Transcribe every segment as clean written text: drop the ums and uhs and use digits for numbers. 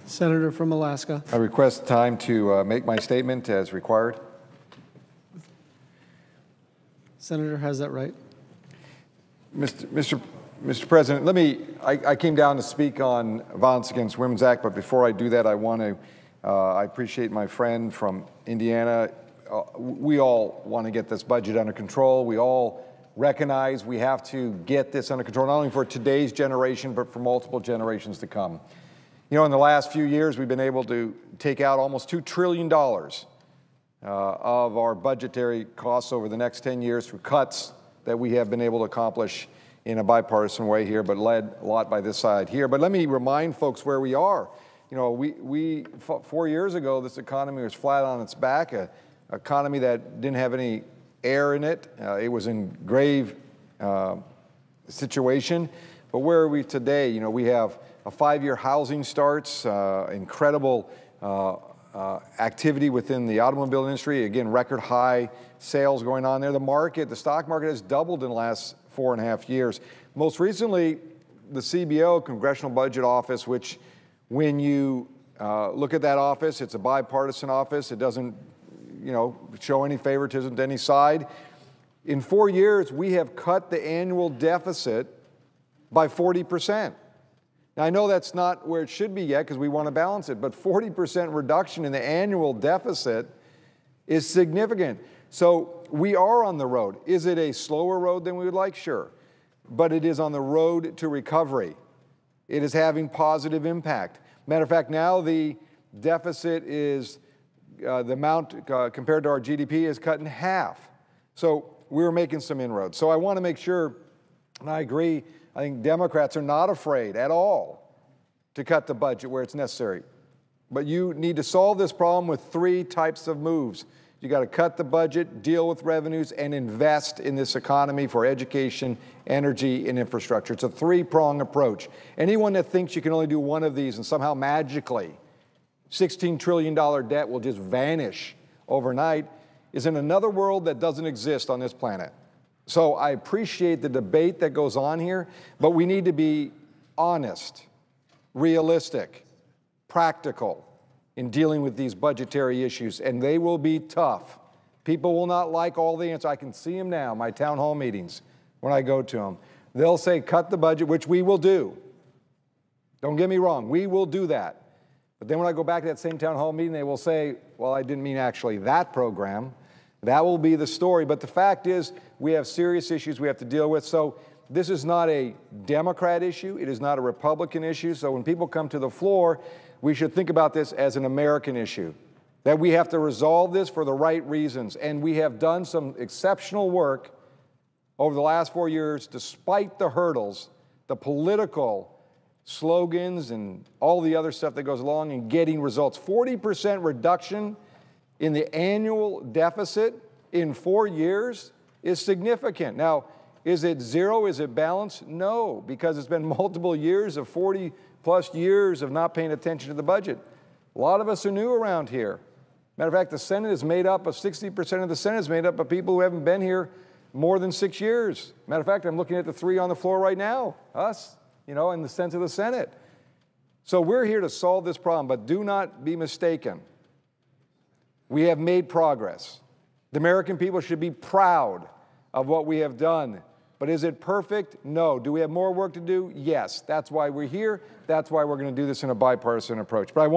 Senator from Alaska. I request time to make my statement as required. Senator has that right. Mr. President, I came down to speak on Violence Against Women's Act, but before I do that, I appreciate my friend from Indiana. We all want to get this budget under control. We all recognize we have to get this under control, not only for today's generation, but for multiple generations to come. You know, in the last few years, we've been able to take out almost $2 trillion of our budgetary costs over the next 10 years through cuts that we have been able to accomplish in a bipartisan way here, but led a lot by this side here. But let me remind folks where we are. You know, 4 years ago, this economy was flat on its back, an economy that didn't have any air in it. It was in grave situation. But where are we today? You know, we have a 5-year housing starts, incredible activity within the automobile industry. Again, record high sales going on there. The stock market has doubled in the last 4.5 years. Most recently, the CBO, Congressional Budget Office, which when you look at that office, it's a bipartisan office. It doesn't, you know, show any favoritism to any side. In 4 years, we have cut the annual deficit by 40%. Now, I know that's not where it should be yet because we want to balance it, but 40% reduction in the annual deficit is significant. So we are on the road. Is it a slower road than we would like? Sure. But it is on the road to recovery. It is having positive impact. Matter of fact, now the deficit is, the amount compared to our GDP is cut in half. So we're making some inroads. So I want to make sure, and I agree, I think Democrats are not afraid at all to cut the budget where it's necessary. But you need to solve this problem with 3 types of moves. You got to cut the budget, deal with revenues, and invest in this economy for education, energy, and infrastructure. It's a 3-prong approach. Anyone that thinks you can only do one of these and somehow magically $16 trillion debt will just vanish overnight is in another world that doesn't exist on this planet. So I appreciate the debate that goes on here, but we need to be honest, realistic, practical in dealing with these budgetary issues, and they will be tough. People will not like all the answers. I can see them now, my town hall meetings, when I go to them. They'll say, cut the budget, which we will do. Don't get me wrong, we will do that. But then when I go back to that same town hall meeting, they will say, well, I didn't mean actually that program. That will be the story. But the fact is, we have serious issues we have to deal with. So this is not a Democrat issue. It is not a Republican issue. So when people come to the floor, we should think about this as an American issue, that we have to resolve this for the right reasons. And we have done some exceptional work over the last 4 years, despite the hurdles, the political slogans and all the other stuff that goes along in getting results. 40% reduction in the annual deficit in 4 years is significant. Now, is it zero? Is it balanced? No, because it's been multiple years of 40-plus years of not paying attention to the budget. A lot of us are new around here. Matter of fact, the Senate is made up of 60% of the Senate is made up of people who haven't been here more than 6 years. Matter of fact, I'm looking at the 3 on the floor right now, us, you know, in the sense of the Senate. So we're here to solve this problem, but do not be mistaken. We have made progress. The American people should be proud of what we have done. But is it perfect? No. Do we have more work to do? Yes. That's why we're here. That's why we're going to do this in a bipartisan approach. But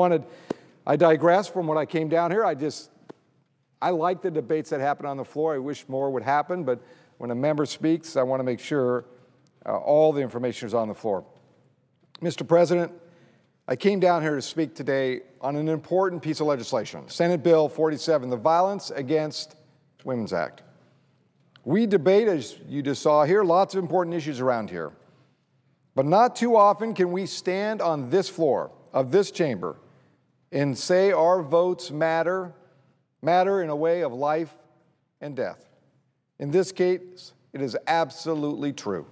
I digress from what I came down here. I like the debates that happen on the floor. I wish more would happen. But when a member speaks, I want to make sure all the information is on the floor. Mr. President, I came down here to speak today on an important piece of legislation, Senate Bill 47, the Violence Against Women's Act. We debate, as you just saw here, lots of important issues around here. But not too often can we stand on this floor of this chamber and say our votes matter in a way of life and death. In this case, it is absolutely true.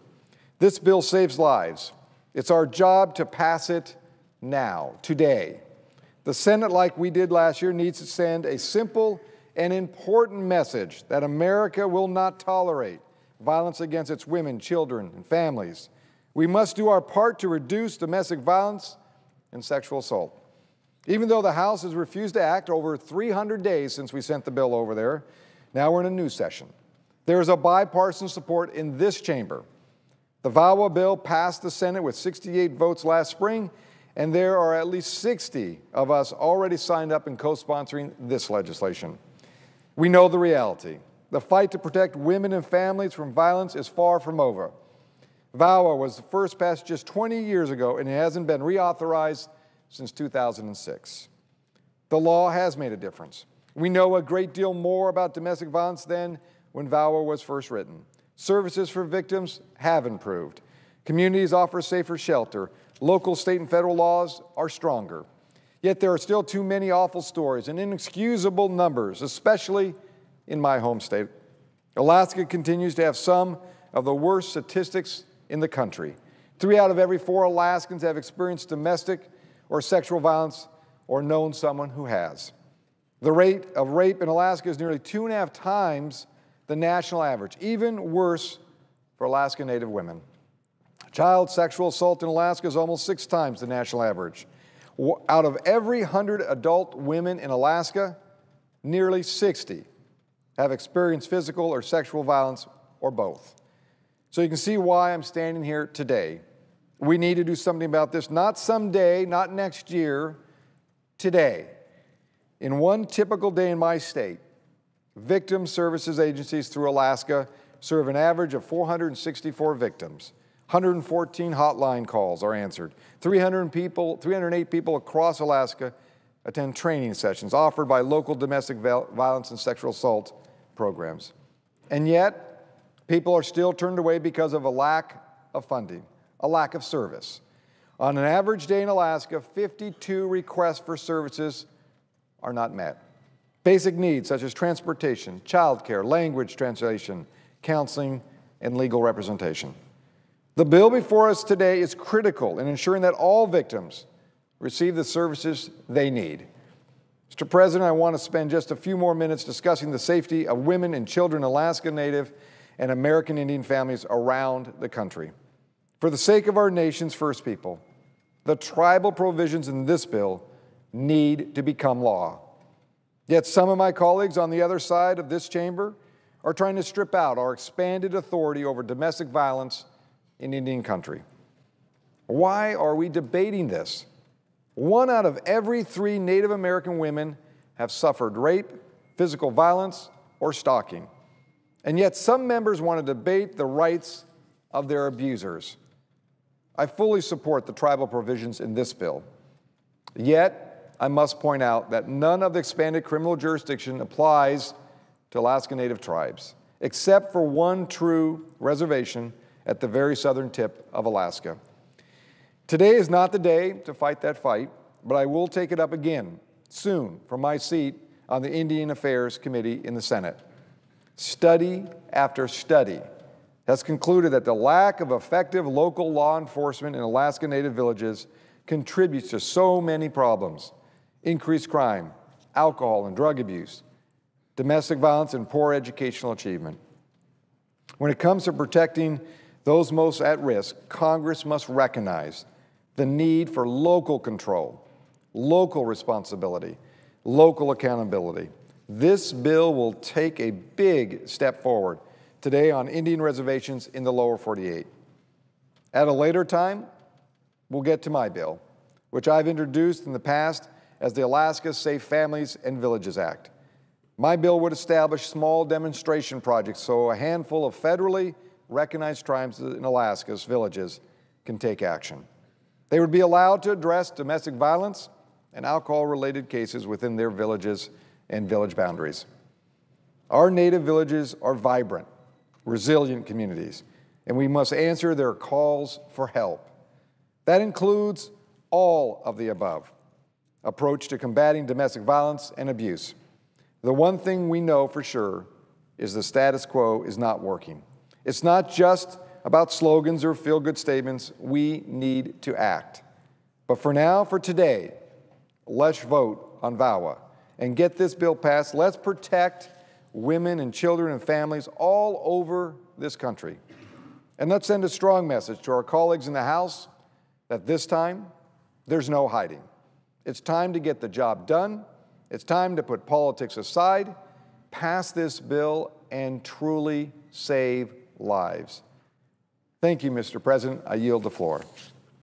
This bill saves lives. It's our job to pass it now, today. The Senate, like we did last year, needs to send a simple and important message that America will not tolerate violence against its women, children, and families. We must do our part to reduce domestic violence and sexual assault. Even though the House has refused to act over 300 days since we sent the bill over there, now we're in a new session. There is a bipartisan support in this chamber. The VAWA bill passed the Senate with 68 votes last spring, and there are at least 60 of us already signed up and co-sponsoring this legislation. We know the reality. The fight to protect women and families from violence is far from over. VAWA was first passed just 20 years ago, and it hasn't been reauthorized since 2006. The law has made a difference. We know a great deal more about domestic violence than when VAWA was first written. Services for victims have improved. Communities offer safer shelter. Local, state, and federal laws are stronger. Yet there are still too many awful stories and inexcusable numbers, especially in my home state. Alaska continues to have some of the worst statistics in the country. 3 out of every 4 Alaskans have experienced domestic or sexual violence or known someone who has. The rate of rape in Alaska is nearly 2.5 times the national average, even worse for Alaska Native women. Child sexual assault in Alaska is almost 6 times the national average. Out of every 100 adult women in Alaska, nearly 60 have experienced physical or sexual violence or both. So you can see why I'm standing here today. We need to do something about this, not someday, not next year, today. In one typical day in my state, victim services agencies through Alaska serve an average of 464 victims. 114 hotline calls are answered. 308 people across Alaska attend training sessions offered by local domestic violence and sexual assault programs. And yet, people are still turned away because of a lack of funding, a lack of service. On an average day in Alaska, 52 requests for services are not met. Basic needs such as transportation, childcare, language translation, counseling, and legal representation. The bill before us today is critical in ensuring that all victims receive the services they need. Mr. President, I want to spend just a few more minutes discussing the safety of women and children, Alaska Native and American Indian families around the country. For the sake of our nation's First People, the tribal provisions in this bill need to become law. Yet some of my colleagues on the other side of this chamber are trying to strip out our expanded authority over domestic violence in Indian country. Why are we debating this? 1 out of every 3 Native American women have suffered rape, physical violence, or stalking. And yet some members want to debate the rights of their abusers. I fully support the tribal provisions in this bill. Yet, I must point out that none of the expanded criminal jurisdiction applies to Alaska Native tribes, except for one true reservation at the very southern tip of Alaska. Today is not the day to fight that fight, but I will take it up again soon from my seat on the Indian Affairs Committee in the Senate. Study after study has concluded that the lack of effective local law enforcement in Alaska Native villages contributes to so many problems: increased crime, alcohol and drug abuse, domestic violence, and poor educational achievement. When it comes to protecting those most at risk, Congress must recognize the need for local control, local responsibility, local accountability. This bill will take a big step forward today on Indian reservations in the lower 48. At a later time, we'll get to my bill, which I've introduced in the past as the Alaska Safe Families and Villages Act. My bill would establish small demonstration projects so a handful of federally recognized tribes in Alaska's villages can take action. They would be allowed to address domestic violence and alcohol-related cases within their villages and village boundaries. Our Native villages are vibrant, resilient communities, and we must answer their calls for help. That includes all of the above approach to combating domestic violence and abuse. The one thing we know for sure is the status quo is not working. It's not just about slogans or feel-good statements. We need to act. But for now, for today, let's vote on VAWA and get this bill passed. Let's protect women and children and families all over this country. And let's send a strong message to our colleagues in the House that this time, there's no hiding. It's time to get the job done. It's time to put politics aside, pass this bill, and truly save lives. Thank you, Mr. President. I yield the floor.